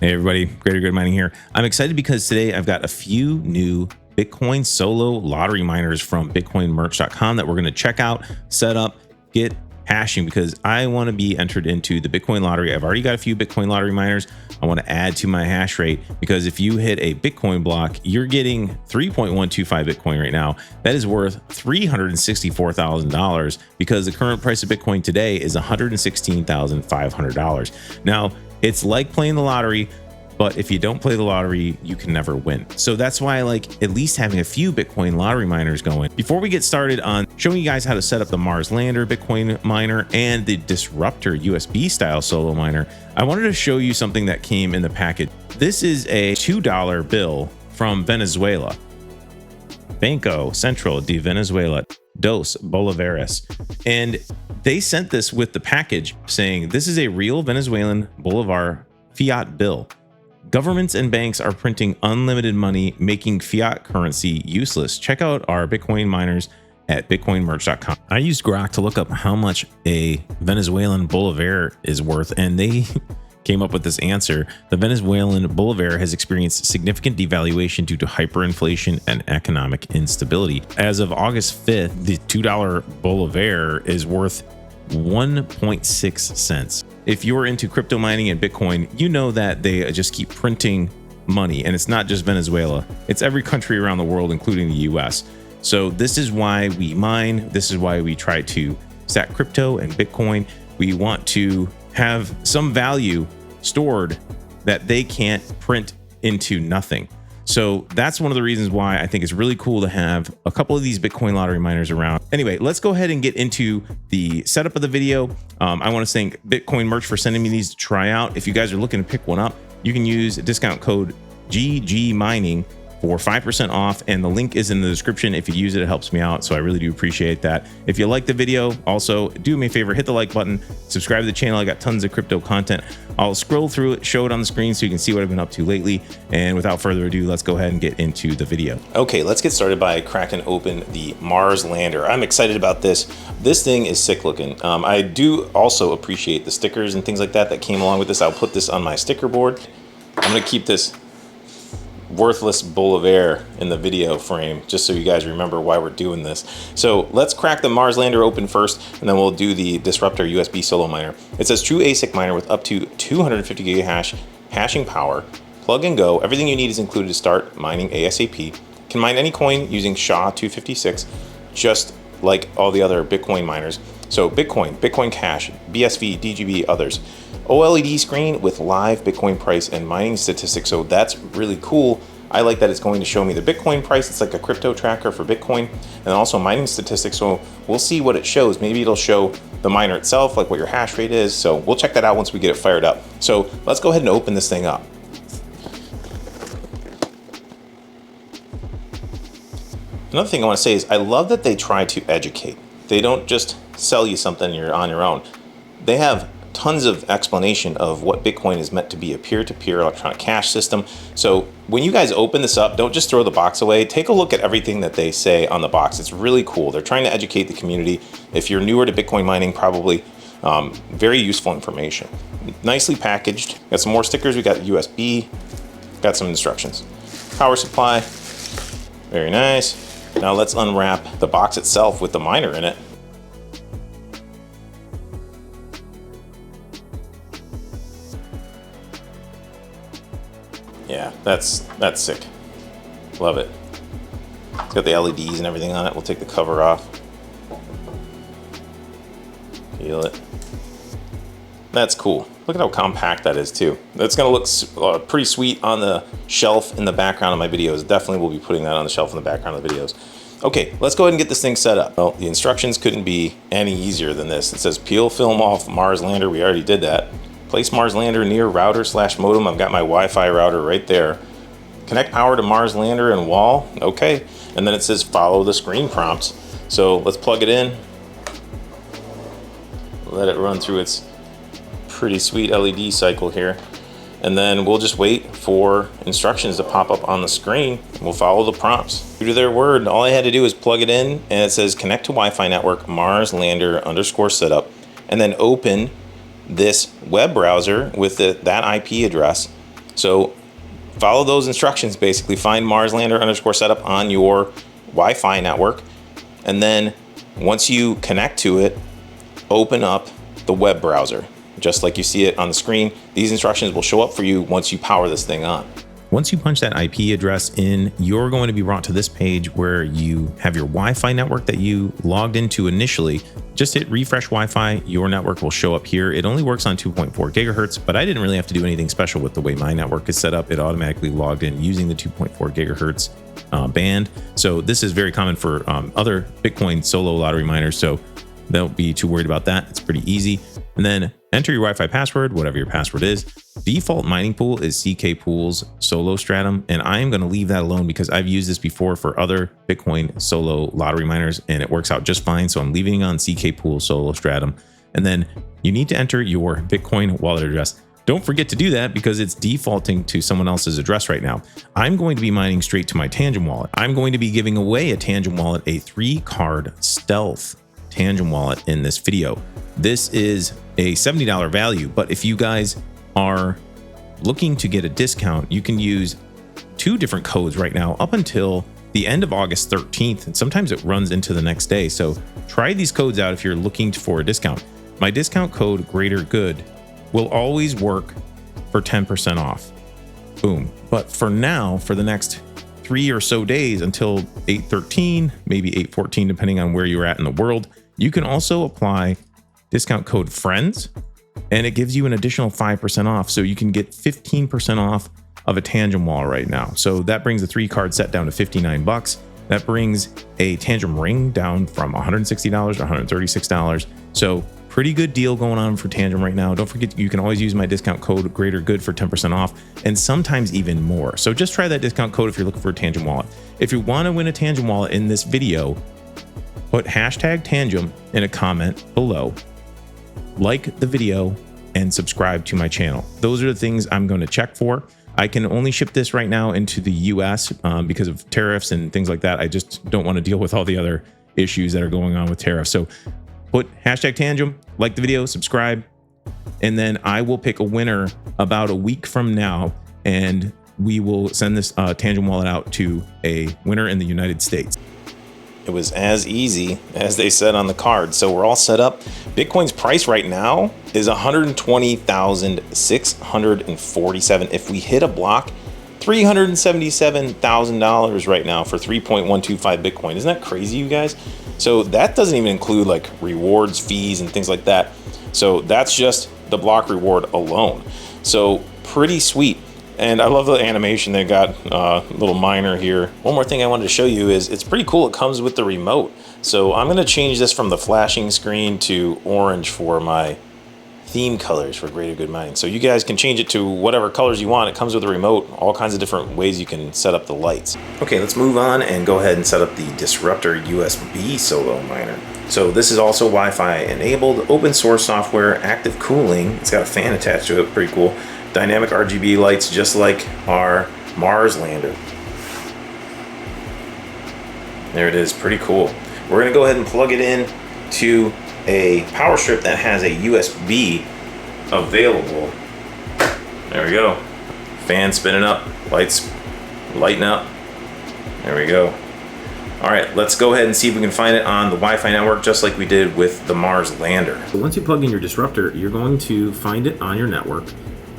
Hey everybody, Greater Good Mining here. I'm excited because today I've got a few new Bitcoin solo lottery miners from bitcoinmerch.com that we're going to check out, set up, get hashing, because I want to be entered into the Bitcoin lottery. I've already got a few Bitcoin lottery miners. I want to add to my hash rate, because if you hit a Bitcoin block, you're getting 3.125 Bitcoin right now. That is worth $364,000 because the current price of Bitcoin today is $116,500. Now, it's like playing the lottery, but if you don't play the lottery, you can never win. So that's why I like at least having a few Bitcoin lottery miners going. Before we get started on showing you guys how to set up the Mars Lander Bitcoin miner and the Disruptor USB style solo miner, I wanted to show you something that came in the package. This is a $2 bill from Venezuela. Banco Central de Venezuela dos Bolívares. And they sent this with the package saying, this is a real Venezuelan Bolivar fiat bill. Governments and banks are printing unlimited money, making fiat currency useless. Check out our Bitcoin miners at bitcoinmerch.com. I used Grok to look up how much a Venezuelan Bolivar is worth, and they came up with this answer. The Venezuelan Bolivar has experienced significant devaluation due to hyperinflation and economic instability. As of August 5th, the $2 Bolivar is worth 1.6 cents. If you're into crypto mining and Bitcoin, you know that they just keep printing money, and it's not just Venezuela. It's every country around the world, including the US. So this is why we mine. This is why we try to stack crypto and Bitcoin. We want to have some value stored that they can't print into nothing. So that's one of the reasons why I think it's really cool to have a couple of these Bitcoin lottery miners around. Anyway, let's go ahead and get into the setup of the video. I want to thank Bitcoin Merch for sending me these to try out. If you guys are looking to pick one up, you can use discount code GGMining for 5% off, and the link is in the description. If you use it, it helps me out, so I really do appreciate that. If you like the video, also do me a favor, hit the like button, subscribe to the channel. I got tons of crypto content. I'll scroll through it, show it on the screen so you can see what I've been up to lately. And without further ado, let's go ahead and get into the video. Okay, let's get started by cracking open the Mars Lander. I'm excited about this. This thing is sick looking. I do also appreciate the stickers and things like that came along with this. I'll put this on my sticker board. I'm gonna keep this worthless Bolivar in the video frame just so you guys remember why we're doing this. So let's crack the Mars Lander open first, and then we'll do the Disruptor USB solo miner. It says true ASIC miner with up to 250 gigahash hashing power, plug and go. Everything you need is included to start mining ASAP. Can mine any coin using SHA-256, just like all the other Bitcoin miners. So Bitcoin, Bitcoin Cash, BSV, DGB, others. OLED screen with live Bitcoin price and mining statistics. So that's really cool. I like that it's going to show me the Bitcoin price. It's like a crypto tracker for Bitcoin, and also mining statistics. So we'll see what it shows. Maybe it'll show the miner itself, like what your hash rate is. So we'll check that out once we get it fired up. So let's go ahead and open this thing up. Another thing I want to say is I love that they try to educate. They don't just sell you something and you're on your own. They have tons of explanation of what Bitcoin is meant to be, a peer-to-peer electronic cash system. So when you guys open this up, don't just throw the box away. Take a look at everything that they say on the box. It's really cool. They're trying to educate the community. If you're newer to Bitcoin mining, probably very useful information. Nicely packaged. Got some more stickers. We got USB. Got some instructions. Power supply. Very nice. Now let's unwrap the box itself with the miner in it. Yeah, that's sick. Love it. It's got the LEDs and everything on it. We'll take the cover off. Feel it. That's cool. Look at how compact that is too. That's gonna look pretty sweet on the shelf in the background of my videos. Definitely will be putting that on the shelf in the background of the videos. Okay, let's go ahead and get this thing set up. Well, the instructions couldn't be any easier than this. It says peel film off Mars Lander. We already did that. Place Mars Lander near router/modem. I've got my Wi-Fi router right there. Connect power to Mars Lander and wall. Okay. And then it says follow the screen prompts. So let's plug it in. Let it run through its pretty sweet LED cycle here. And then we'll just wait for instructions to pop up on the screen. We'll follow the prompts. True to their word, all I had to do is plug it in, and it says connect to Wi-Fi network Mars Lander _ setup, and then open this web browser with that IP address. So follow those instructions. Basically find MarsLander_setup on your Wi-Fi network, and then once you connect to it, open up the web browser just like you see it on the screen. These instructions will show up for you once you power this thing on. Once you punch that IP address in, you're going to be brought to this page where you have your Wi-Fi network that you logged into initially. Just hit refresh Wi-Fi, your network will show up here. It only works on 2.4 gigahertz, but I didn't really have to do anything special with the way my network is set up. It automatically logged in using the 2.4 gigahertz band. So this is very common for other Bitcoin solo lottery miners. So don't be too worried about that. It's pretty easy. And then enter your Wi-Fi password, whatever your password is. Default mining pool is CK Pool's Solo Stratum, and I am going to leave that alone because I've used this before for other Bitcoin solo lottery miners and it works out just fine. So I'm leaving it on CK Pool Solo Stratum. And then you need to enter your Bitcoin wallet address. Don't forget to do that because it's defaulting to someone else's address right now. I'm going to be mining straight to my TANGEM wallet. I'm going to be giving away a TANGEM wallet, a 3-card stealth TANGEM wallet in this video. This is a $70 value, but if you guys are looking to get a discount, you can use 2 different codes right now up until the end of August 13th, and sometimes it runs into the next day. So try these codes out if you're looking for a discount. My discount code Greater Good will always work for 10% off. Boom. But for now, for the next 3 or so days until 8/13, maybe 8/14, depending on where you're at in the world, you can also apply discount code FRIENDS, and it gives you an additional 5% off. So you can get 15% off of a TANGEM wallet right now. So that brings the 3-card set down to 59 bucks. That brings a TANGEM ring down from $160 to $136. So pretty good deal going on for TANGEM right now. Don't forget, you can always use my discount code Greater Good for 10% off, and sometimes even more. So just try that discount code if you're looking for a TANGEM wallet. If you want to win a TANGEM wallet in this video, put hashtag TANGEM in a comment below, like the video, and subscribe to my channel. Those are the things I'm going to check for. I can only ship this right now into the US because of tariffs and things like that. I just don't want to deal with all the other issues that are going on with tariffs. So put hashtag TANGEM, like the video, subscribe, and then I will pick a winner about a week from now, and we will send this TANGEM wallet out to a winner in the United States. It was as easy as they said on the card. So we're all set up. Bitcoin's price right now is $120,647. If we hit a block, $377,000 right now for 3.125 Bitcoin. Isn't that crazy, you guys? So that doesn't even include like rewards, fees, and things like that. So that's just the block reward alone. So pretty sweet. And I love the animation. They got a little miner here. One more thing I wanted to show you is it's pretty cool. It comes with the remote. So I'm going to change this from the flashing screen to orange for my theme colors for Greater Good Mining. So you guys can change it to whatever colors you want. It comes with a remote, all kinds of different ways you can set up the lights. Okay, let's move on and go ahead and set up the Disruptor USB solo miner. So this is also Wi-Fi enabled, open source software, active cooling. It's got a fan attached to it, pretty cool. Dynamic RGB lights, just like our Mars lander. There it is, pretty cool. We're gonna go ahead and plug it in to a power strip that has a USB available. There we go. Fan spinning up, lights lighting up. There we go. All right, let's go ahead and see if we can find it on the Wi-Fi network, just like we did with the Mars lander. So once you plug in your Disruptor, you're going to find it on your network.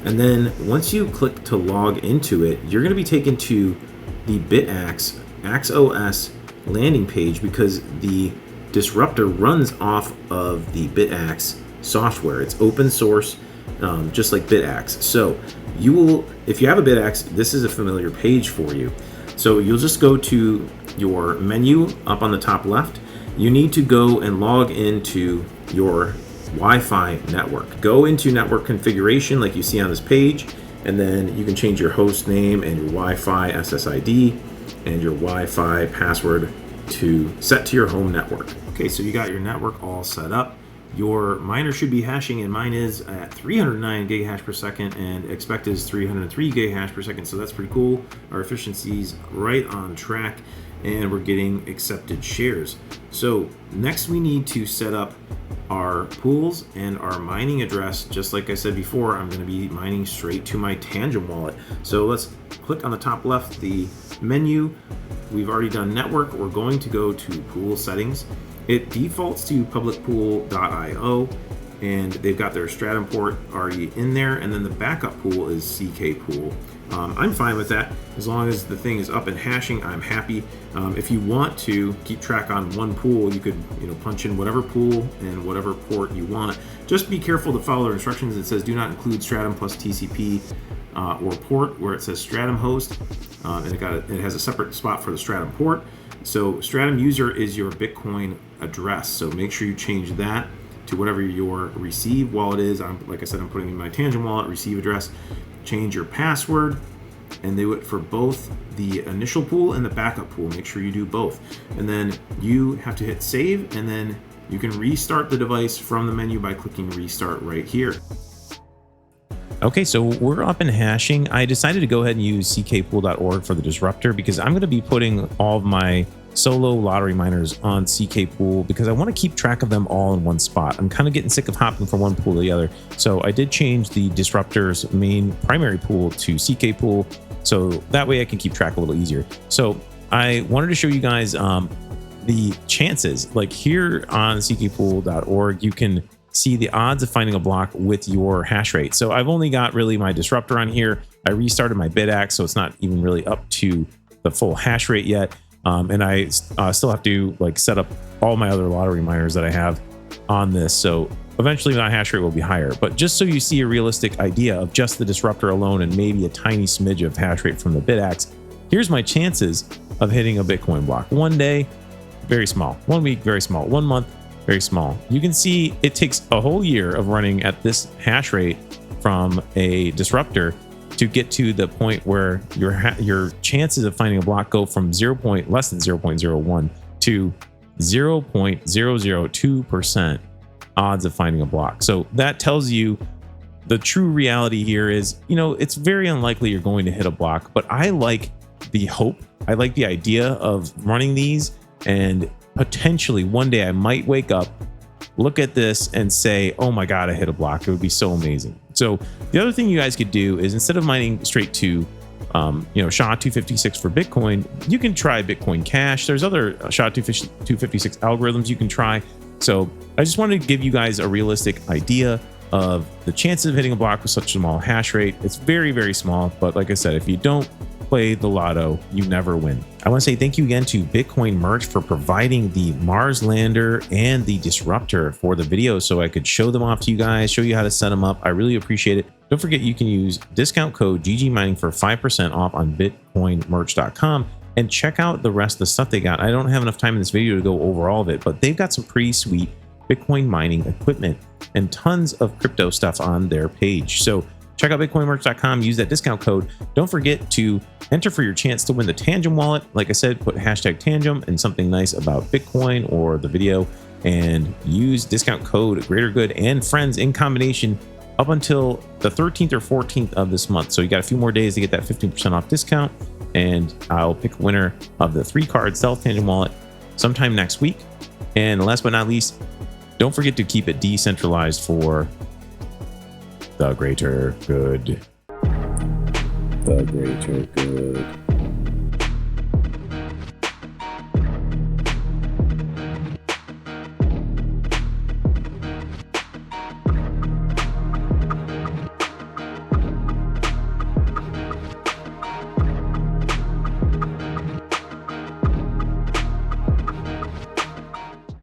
And then once you click to log into it, you're going to be taken to the BitAx AXOS landing page because the Disruptor runs off of the BitAx software. It's open source, just like BitAx. So you will, if you have a BitAx, this is a familiar page for you. So you'll just go to your menu up on the top left. You need to go and log into your Wi-Fi network. Go into network configuration like you see on this page, and then you can change your host name and your Wi-Fi SSID and your Wi-Fi password to set to your home network. Okay, so you got your network all set up. Your miner should be hashing, and mine is at 309 gigahash per second, and expected is 303 gigahash per second, so that's pretty cool. Our efficiency's right on track, and we're getting accepted shares. So next we need to set up our pools and our mining address. Just like I said before, I'm going to be mining straight to my TANGEM wallet. So let's click on the top left, the menu. We've already done network. We're going to go to pool settings. It defaults to publicpool.io, and they've got their Stratum port already in there, and then the backup pool is CK pool. I'm fine with that. As long as the thing is up and hashing, I'm happy. If you want to keep track on one pool, you could punch in whatever pool and whatever port you want. Just be careful to follow the instructions. It says do not include Stratum plus TCP or port where it says Stratum host, and it has a separate spot for the Stratum port. So Stratum user is your Bitcoin address, so make sure you change that to whatever your receive wallet is. Like I said, I'm putting in my TANGEM wallet receive address. Change your password, and they would for both the initial pool and the backup pool. Make sure you do both, and then you have to hit save, and then you can restart the device from the menu by clicking restart right here. Okay, so we're up and hashing. I decided to go ahead and use ckpool.org for the disruptor because I'm going to be putting all of my solo lottery miners on CK pool because I want to keep track of them all in one spot. I'm kind of getting sick of hopping from one pool to the other. So I did change the disruptor's main primary pool to CK pool, so that way I can keep track a little easier. So I wanted to show you guys the chances. Like here on ckpool.org, you can see the odds of finding a block with your hash rate. So I've only got really my disruptor on here. I restarted my BitAx, so it's not even really up to the full hash rate yet. And I still have to set up all my other lottery miners that I have on this. So eventually my hash rate will be higher. But just so you see a realistic idea of just the disruptor alone and maybe a tiny smidge of hash rate from the BitAx, here's my chances of hitting a Bitcoin block. One day, very small. 1 week, very small. 1 month, very small. You can see it takes a whole year of running at this hash rate from a disruptor to get to the point where your chances of finding a block go from less than 0.01 to 0.002% odds of finding a block. So that tells you the true reality here is, it's very unlikely you're going to hit a block, but I like the hope. I like the idea of running these, and potentially one day I might wake up, look at this and say, oh my God, I hit a block. It would be so amazing. So the other thing you guys could do is instead of mining straight to, SHA-256 for Bitcoin, you can try Bitcoin Cash. There's other SHA-256 algorithms you can try. So I just wanted to give you guys a realistic idea of the chances of hitting a block with such a small hash rate. It's very, very small. But like I said, if you don't play the lotto, you never win. I want to say thank you again to Bitcoin Merch for providing the Mars Lander and the Disruptor for the video so I could show them off to you guys, show you how to set them up. I really appreciate it. Don't forget you can use discount code GGMining for 5% off on bitcoinmerch.com and check out the rest of the stuff they got. I don't have enough time in this video to go over all of it, but they've got some pretty sweet Bitcoin mining equipment and tons of crypto stuff on their page. So check out bitcoinmerch.com, use that discount code. Don't forget to enter for your chance to win the TANGEM wallet. Like I said, put hashtag TANGEM and something nice about Bitcoin or the video, and use discount code Greater Good and Friends in combination up until the 13th or 14th of this month. So you got a few more days to get that 15% off discount, and I'll pick a winner of the 3-card Stealth TANGEM wallet sometime next week. And last but not least, don't forget to keep it decentralized for the greater good. The greater good.